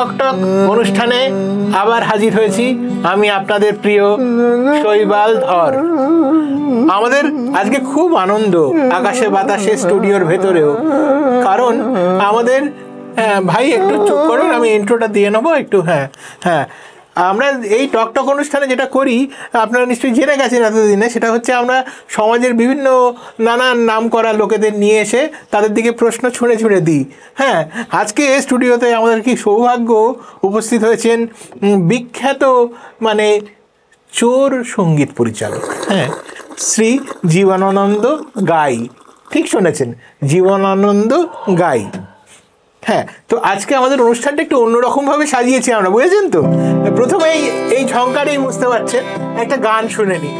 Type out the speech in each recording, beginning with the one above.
টক টক অনুষ্ঠানে আবার হাজির হয়েছি আমি আপনাদের প্রিয় শৈবাল ধর। আমাদের আজকে খুব আনন্দ আকাশে বাতাসে স্টুডিওর ভেতরেও, কারণ আমাদের ভাই একটু চুপ করুন, আমি ইন্ট্রোটা দিয়ে নেবো একটু। হ্যাঁ আমরা এই টকটক অনুষ্ঠানে যেটা করি আপনারা নিশ্চয়ই জেনে গেছেন এতদিনে, সেটা হচ্ছে আমরা সমাজের বিভিন্ন নানান নাম করা লোকেদের নিয়ে এসে তাদের দিকে প্রশ্ন ছুঁড়ে ছুঁড়ে দিই। হ্যাঁ, আজকে স্টুডিওতে আমাদের কি সৌভাগ্য, উপস্থিত হয়েছেন বিখ্যাত মানে চোর সঙ্গীত পরিচালক, হ্যাঁ, শ্রী জীবনানন্দ গাই। ঠিক শুনেছেন, জীবনানন্দ গাই। হ্যাঁ, তো আজকে আমাদের অনুষ্ঠানটা একটু অন্যরকমভাবে সাজিয়েছি আমরা, বুঝেছেন তো। প্রথমেই এই ঝঙ্কারেই বুঝতে পারছেন, একটা গান শুনে নি।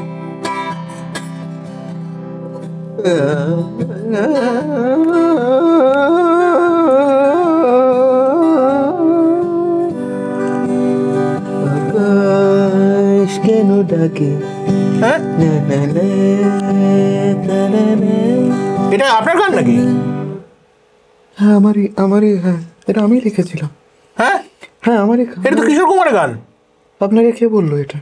কেন ডাকে? হ্যাঁ, এটা আপনার গান নাকি? হ্যাঁ আমারই হ্যাঁ, এটা আমি লিখেছিলাম। হ্যাঁ হ্যাঁ আমারই। এটা তো কিশোর কুমারের গান। আপনাকে কে বললো এটা?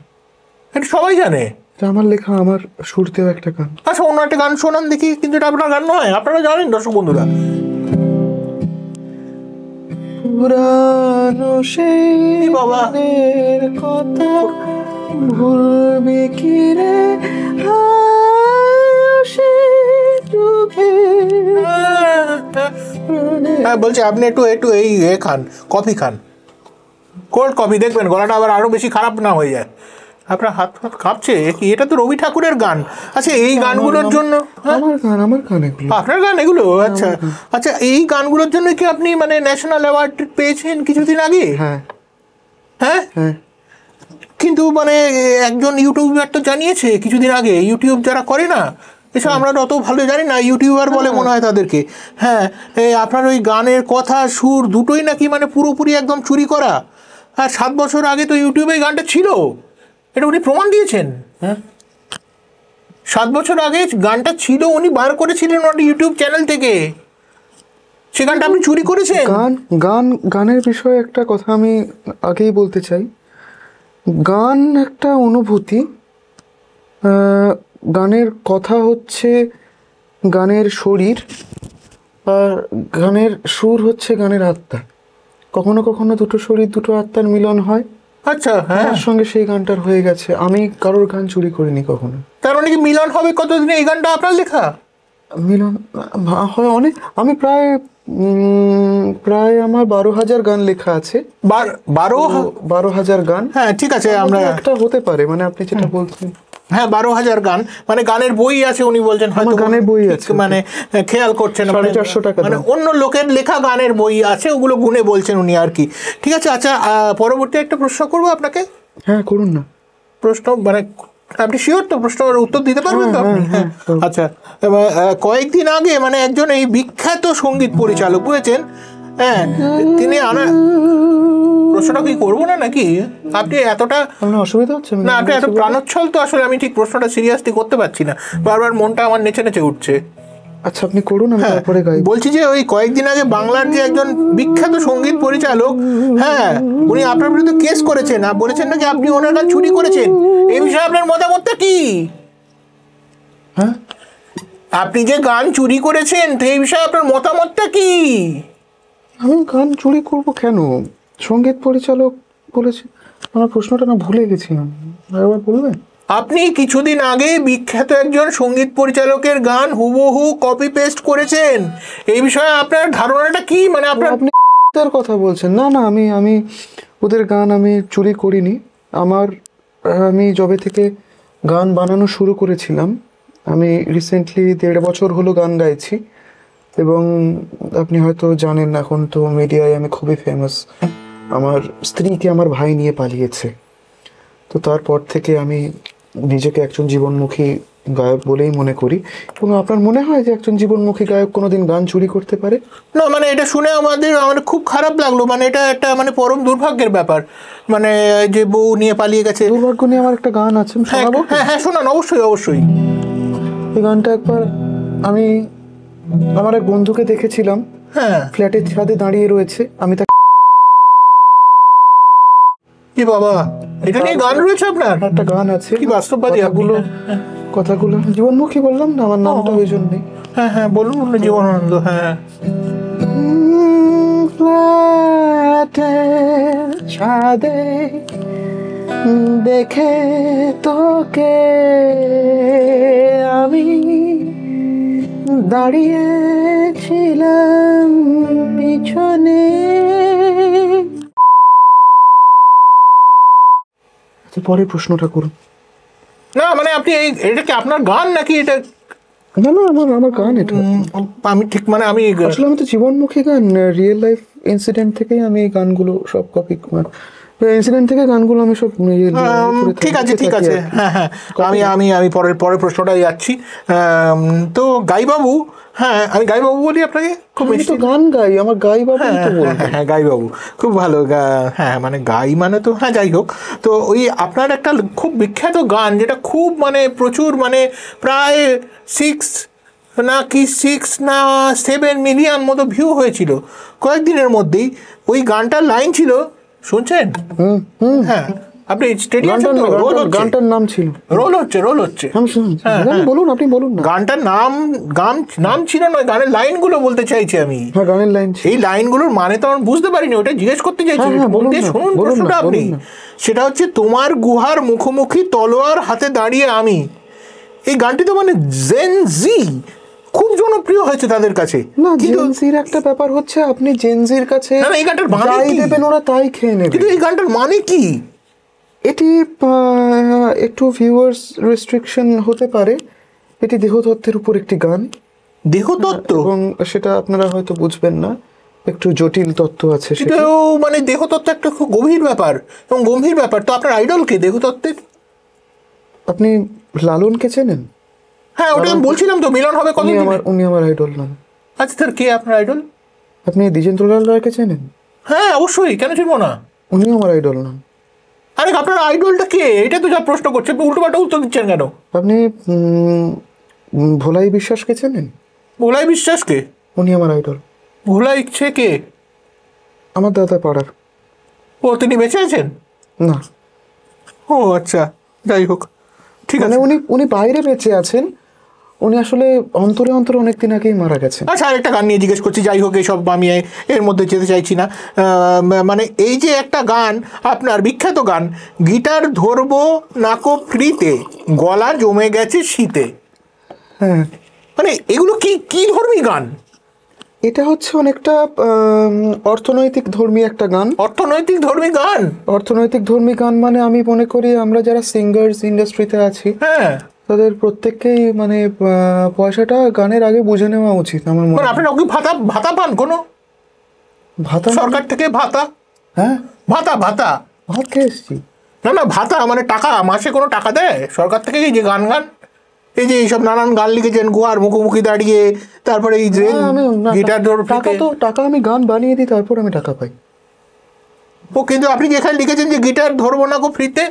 এটা সবাই জানে, এটা আমার লেখা, আমার সুর দেওয়া একটা গান। আচ্ছা, অন্য একটা গান শোনান দেখি। কিন্তু এটা আপনার গান নয়, আপনারা জানেন দর্শক বন্ধুরা। পুরানো সেই বাবা কথা ভুলবে কি রে, হ্যাঁ বলছি, আপনি একটু এই খান, কফি খান, কোল্ড কফি, দেখবেন গলাটা আবার আরো বেশি খারাপ না হয়ে যায়। আপনার হাত হাত কাঁপছে কি? এটা তো রবি ঠাকুরের গান। আচ্ছা, এই গানগুলোর জন্য আমার গান এগুলো, আপনার গান এগুলো? আচ্ছা আচ্ছা, এই গানগুলোর জন্য কি আপনি মানে ন্যাশনাল অ্যাওয়ার্ড পেয়েছেন কিছুদিন আগে? হ্যাঁ হ্যাঁ হ্যাঁ। কিন্তু মানে একজন ইউটিউবার তো জানিয়েছে কিছুদিন আগে, ইউটিউব যারা করে না এসব, আমরা অত ভালো জানি না, ইউটিউবার বলে মনে হয় তাদেরকে। হ্যাঁ, আপনার ওই গানের কথা সুর দুটোই নাকি মানে পুরোপুরি একদম চুরি করা। আর 7 বছর আগে তো ইউটিউবে এই গানটা ছিল, এটা উনি প্রমাণ দিয়েছেন। হ্যাঁ, 7 বছর আগে গানটা ছিল, উনি বার করেছিলেন ওটা ইউটিউব চ্যানেল থেকে। সে গানটা আপনি চুরি করেছেন। গানের বিষয়ে একটা কথা আমি আগেই বলতে চাই। গান একটা অনুভূতি, গানের কথা হচ্ছে গানের শরীর, আর গানের সুর হচ্ছে গানের আত্মা। কখনো কখনো দুটো শরীর দুটো আত্মার মিলন হয়। আচ্ছা, হ্যাঁ, তার সঙ্গে সেই গানটার হয়ে গেছে। আমি কারোর গান চুরি করিনি কখনো। তার মানে কি মিলন হবে কতদিনে? এই গানটা আপনার লেখা? মিলন হয় অনেক। আমি প্রায় আমার 12,000 গান লেখা আছে। 12,000 গান। হ্যাঁ ঠিক আছে, আমরা একটা হতে পারে, মানে আপনি যেটা বলছেন। হ্যাঁ, 12,000 গান, মানে গানের বই আছে উনি বলছেন, হয়তো গানের বই আছে, মানে খেয়াল করছেন, 450 টাকা, মানে অন্য লোকের লেখা গানের বই আছে, ওগুলো গুনে বলছেন উনি আর কি। ঠিক আছে। আচ্ছা, পরবর্তী একটা প্রশ্ন করবো আপনাকে। হ্যাঁ করুন না। প্রশ্ন মানে আপনি শিওর তো? প্রশ্নের উত্তর দিতে পারবেন তো আপনি? হ্যাঁ আচ্ছা, এবার কয়েকদিন আগে মানে একজন এই বিখ্যাত সঙ্গীত পরিচালক, বুঝেছেন, হ্যাঁ, তিনি প্রশ্নটা কি করবো না নাকি? আপনি এতটা অসুবিধা হচ্ছে না, আপনি এত প্রাণোচ্ছল তো আসলে আমি ঠিক প্রশ্নটা সিরিয়াসলি করতে পারছি না, বারবার মনটা আমার নেচে নেচে উঠছে। আচ্ছা আপনি করুন, আমি তারপরে গাই। বলছি যে ওই কয়েকদিন আগে বাংলার যে একজন বিখ্যাত সঙ্গীত পরিচালক, হ্যাঁ, উনি আপনার বিরুদ্ধে কেস করেছেন আর বলেছেন নাকি আপনি ওনার গান চুরি করেছেন। এই বিষয়ে আপনার মতামতটা কি? হ্যাঁ, আপনি যে গান চুরি করেছেন তো এই বিষয়ে আপনার মতামতটা কি? আমি গান চুরি করব কেন? সঙ্গীত পরিচালক বলেছে। আমার প্রশ্নটা না ভুলে গেছিলাম, আরেকবার বলবেন? আপনি কিছুদিন আগে বিখ্যাত একজন সঙ্গীত পরিচালকের গান হুবহু কপি পেস্ট করেছেন, এই বিষয়ে আপনার ধারণাটা কি? মানে আপনি তার কথা বলছেন? না না, আমি ওদের গান আমি চুরি করিনি। আমি যবে থেকে গান বানানো শুরু করেছিলাম, আমি রিসেন্টলি 1.5 বছর হলো গান গাইছি। এবং আপনি হয়তো জানেন, এখন তো মিডিয়ায় আমি খুবই ফেমাস। আমার স্ত্রীকে আমার ভাই নিয়ে পালিয়েছে, তো তারপর থেকে আমি নিজেকে একজন জীবনমুখী গায়ক বলেই মনে করি। এবং আপনার মনে হয় যে একজন জীবনমুখী গায়ক কোনোদিন গান চুরি করতে পারে? না, মানে এটা শুনে আমার খুব খারাপ লাগলো। মানে এটা একটা মানে পরম দুর্ভাগ্যের ব্যাপার, মানে যে বউ নিয়ে পালিয়ে গেছে। দুর্ভাগ্য নিয়ে আমার একটা গান আছে, শোনাবো? হ্যাঁ হ্যাঁ, শোনান, অবশ্যই অবশ্যই। এই গানটা একবার আমি আমার এক বন্ধুকে দেখেছিলাম, হ্যাঁ, ফ্ল্যাটের ছাদে দাঁড়িয়ে রয়েছে। আমি কি বাবা, এটা নিয়ে গান রয়েছে আপনার? একটা গান আছে, কি বাস্তববাদী আপনি। কথাগুলো জীবনমুখী বললাম না, আমার নামটা ওই জন্যই। হ্যাঁ হ্যাঁ বলুন না, জীবনানন্দ। হ্যাঁ ফ্ল্যাটের ছাদে দেখে তোকে আমি দাঁড়িয়েছিলাম পিছনে। আচ্ছা, পরের প্রশ্নটা করুন। না মানে আপনি এটা কি আপনার গান নাকি এটা? না না, আমার গান এটা। আমি ঠিক মানে আমি আসলে আমি তো জীবনমুখী গান, রিয়েল লাইফ ইনসিডেন্ট থেকেই আমি এই গানগুলো সব কপি, ইনসিডেন্ট থেকে গানগুলো আমি সব ঠিক আছে ঠিক আছে। হ্যাঁ হ্যাঁ, আমি পরের প্রশ্নটাই যাচ্ছি। তো গাইবাবু, হ্যাঁ আমি গাইবাবু বলি আপনাকে, খুব আমি তো গান গাই, আমার গাই বাবু তো বলবো। হ্যাঁ গাইবাবু খুব ভালো। হ্যাঁ মানে গাই মানে তো হ্যাঁ, যাই হোক। তো ওই আপনার একটা খুব বিখ্যাত গান যেটা খুব মানে প্রচুর মানে প্রায় 6 মিলিয়ন মতো ভিউ হয়েছিল কয়েকদিনের মধ্যেই। ওই গানটার লাইন ছিল, শুনছেন? হ্যাঁ আপনি স্টেডিয়াম, গানটার নাম ছিল রোল হচ্ছে। বলুন, আপনি বলুন না। গানটার নাম ছিল নয়, গানের লাইনগুলো বলতে চাইছি আমি। হ্যাঁ গানের লাইন, এই লাইনগুলোর মানে তো আমি বুঝতে পারিনি, ওটা জিজ্ঞেস করতে চাইছি। শুনুন প্রশ্নটা আপনি। সেটা হচ্ছে, তোমার গুহার মুখোমুখি তলোয়ার হাতে দাঁড়িয়ে আমি। এই গানটি তো মানে জেন জি খুব জনপ্রিয় হয়েছে তাদের কাছে। না, জেনজির একটা ব্যাপার হচ্ছে, আপনি জেনজির কাছে এই গানটার মানে যাই দেবেন ওরা তাই খেয়ে নেবে। কিন্তু এই গানটার মানে কি? এটি একটু ভিউয়ার্স রেস্ট্রিকশন হতে পারে। এটি দেহতত্ত্বের উপর একটি গান। দেহতত্ত্ব? এবং সেটা আপনারা হয়তো বুঝবেন না, একটু জটিল তত্ত্ব আছে সেটা। মানে দেহতত্ত্ব একটা খুব গভীর ব্যাপার এবং গম্ভীর ব্যাপার। তো আপনার আইডল কে দেহতত্ত্বের? আপনি লালনকে চেনেন? হ্যাঁ ওটা আমি বলছিলাম তো, মিলন হবে কত। উনি আমার আইডল নন। আচ্ছা স্যার, কে আপনার আইডল? আপনি দ্বিজেন্দ্রলাল রায়কে চেনেন? হ্যাঁ অবশ্যই, কেন চিনবো না। উনি আমার আইডল নন। আরে আপনার আইডলটা কে, এটা তো যা প্রশ্ন করছে, উল্টো পাল্টা উত্তর দিচ্ছেন কেন? আপনি ভোলাই বিশ্বাসকে চেনেন? ভোলাই বিশ্বাসকে? উনি আমার আইডল। ভোলাই ইচ্ছে কে? আমার দাদা পাড়ার। ও তিনি বেঁচে আছেন? না। ও আচ্ছা, যাই হোক, ঠিক আছে। উনি বাইরে বেঁচে আছেন, উনি আসলে অন্তরে অন্তরে অনেকদিন আগেই মারা গেছেন। আচ্ছা আরেকটা গান নিয়ে জিজ্ঞেস করছি, যাই হোক এইসব আমি এর মধ্যে যেতে চাইছি না। মানে এই যে একটা গান আপনার বিখ্যাত গান, গিটার ধরবো নাকো ফ্রিতে, গলা জমে গেছে শীতে, হ্যাঁ মানে এগুলো কি ধর্মী গান? এটা হচ্ছে অনেকটা অর্থনৈতিক ধর্মী একটা গান। অর্থনৈতিক ধর্মী গান? অর্থনৈতিক ধর্মী গান মানে আমি মনে করি আমরা যারা সিঙ্গার্স ইন্ডাস্ট্রিতে আছি, হ্যাঁ তাদের প্রত্যেককেই মানে পয়সাটা গানের আগে বুঝে নেওয়া উচিত আমার মনে হয়। আপনারা কি ভাতা পান কোনো? ভাতা সরকার থেকে ভাতা? হ্যাঁ, ভাতা ভাত খেয়ে এসছি। না ভাতা মানে টাকা, মাসে কোনো টাকা দেয় সরকার থেকে? এই যে গান এই যে এইসব নানান গান লিখেছেন, গুহার মুখোমুখি দাঁড়িয়ে, তারপরে এই যে গিটার ধর, টাকা আমি গান বানিয়ে দিই, তারপর আমি টাকা পাই। ও কিন্তু আপনি যেখানে লিখেছেন যে গিটার ধরবো না গো ফ্রিতে,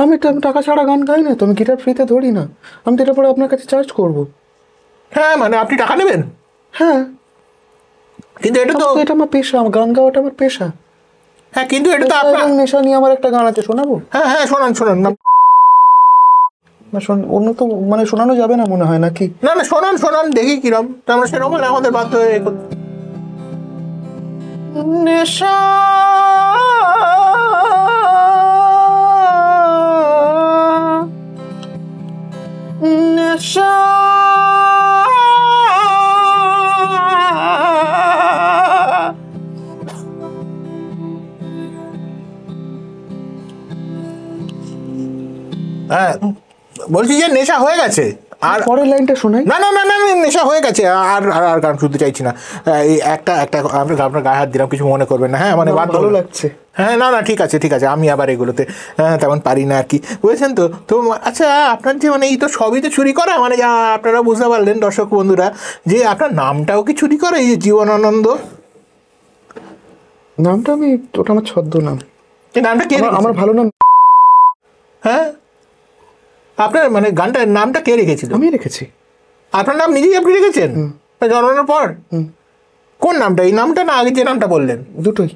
আমি টাকা ছাড়া গান গাই না তো, আমি গিটার ফ্রিতে ধরি না, আমি তো এটা পরে আপনার কাছে চার্জ করবো। হ্যাঁ মানে আপনি টাকা নেবেন? হ্যাঁ, কিন্তু এটা তো এটা আমার পেশা, আমার গান গাওয়াটা আমার পেশা। হ্যাঁ কিন্তু এটা তো আপনার নেশা নিয়ে আমার একটা গান আছে, শোনাবো? হ্যাঁ শোনান না। অন্য তো মানে শোনানো যাবে না মনে হয় নাকি? না শোনান দেখি কিরম, আমরা সেরকম হলে আমাদের বাধ্য হয়ে নেশা নেশা হ্যাঁ বলছি যে নেশা হয়ে গেছে। আর পরের লাইনটা শোনাই। না নেশা হয়ে গেছে, আর গান শুনতে চাইছি না। এই একটা আপনার গায়ে হাত দিলাম, কিছু মনে করবেন না। হ্যাঁ মানে ভালো লাগছে। হ্যাঁ না ঠিক আছে আমি আবার এগুলোতে তেমন পারি না আর কি, বুঝেছেন তো। তো আচ্ছা আপনার যে মানে এই তো সবই তো চুরি করা, মানে যা আপনারা বুঝতে পারলেন দর্শক বন্ধুরা, যে আপনার নামটাও কি চুরি করে, এই যে জীবনানন্দ নামটা? ওটা আমার ছদ্ম নাম। এই নামটা কে? আমার ভালো নাম। হ্যাঁ আপনার মানে গানটার নামটা কে রেখেছিল? আমি রেখেছি। আপনার নাম নিজেই আপনি রেখেছেন জন্মানোর পর? কোন নামটা, এই নামটা না আগে যে নামটা বললেন? দুটোই।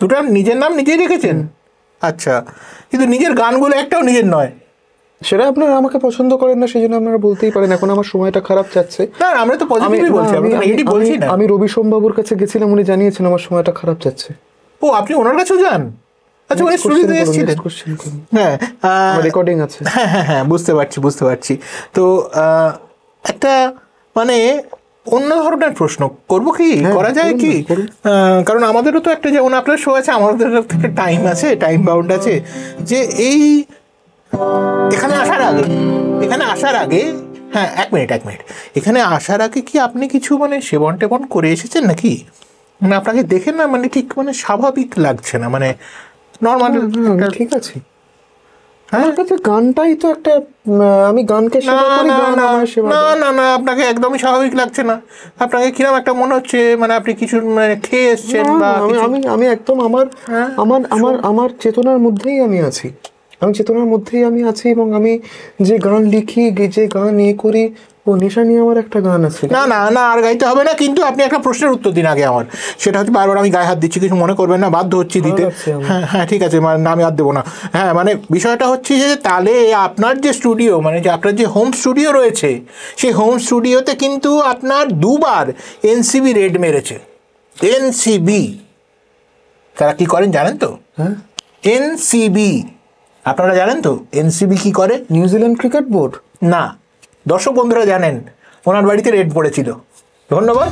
দুটো নিজের নাম নিজেই রেখেছেন? আচ্ছা, কিন্তু নিজের গানগুলো একটাও নিজের নয়। সেটা আপনারা আমাকে পছন্দ করেন না, সেই জন্য আপনারা বলতেই পারেন এখন আমার সময়টা খারাপ যাচ্ছে। না আমরা তো পজিটিভই বলছি, আমি তো নেগেটিভ বলছি না। আমি রবি সোমবাবুর কাছে গেছিলাম, উনি জানিয়েছেন আমার সময়টা খারাপ যাচ্ছে। ও, আপনি ওনার কাছেও যান? আচ্ছা, উনি স্টুডিওতে এসেছিলেন? হ্যাঁ, রেকর্ডিং আছে। হ্যাঁ হ্যাঁ হ্যাঁ, বুঝতে পারছি। তো একটা মানে অন্য ধরনের প্রশ্ন করবো কি, করা যায় কি? কারণ আমাদেরও তো একটা, যেমন আপনার শো আছে, আমাদের একটা টাইম আছে, টাইম বাউন্ড আছে, যে এই এখানে আসার আগে হ্যাঁ, এক মিনিট, এখানে আসার আগে কি আপনি কিছু মানে সেবন টেবন করে এসেছেন নাকি? মানে আপনাকে দেখে না মানে ঠিক মানে স্বাভাবিক লাগছে না, মানে নর্মাল। ঠিক আছে, আমার কাছে গানটাই তো একটা, আমি গানকে সেবা করি, গান আমার সেবা। না, আপনাকে একদমই স্বাভাবিক লাগছে না। আপনাকে কিরকম একটা মনে হচ্ছে, মানে আপনি কিছু মানে খেয়ে এসছেন বা আমি একদম আমার আমার আমার আমার চেতনার মধ্যেই আমি আছি, এবং আমি যে গান লিখি, যে গান করি, ও নেশা নিয়ে আমার একটা গান আছে। না আর গাইতে হবে না, কিন্তু আপনি একটা প্রশ্নের উত্তর দিন আগে আমার। সেটা হচ্ছে, বারবার আমি গায়ে হাত দিচ্ছি, কিছু মনে করবেন না, বাধ্য হচ্ছি দিতে। হ্যাঁ ঠিক আছে, মানে আমি আর দেবো না। হ্যাঁ, মানে বিষয়টা হচ্ছে যে তাহলে আপনার যে স্টুডিও, মানে যে আপনার যে হোম স্টুডিও রয়েছে, সেই হোম স্টুডিওতে কিন্তু আপনার 2 বার এনসিবি রেড মেরেছে। এনসিবি তারা কি করেন জানেন তো? হ্যাঁ, এনসিবি আপনারা জানেন তো এনসিবি কি করে? New Zealand cricket board. না, দর্শক বন্ধুরা জানেন, ওনার বাড়িতে রেড পড়েছিল। ধন্যবাদ।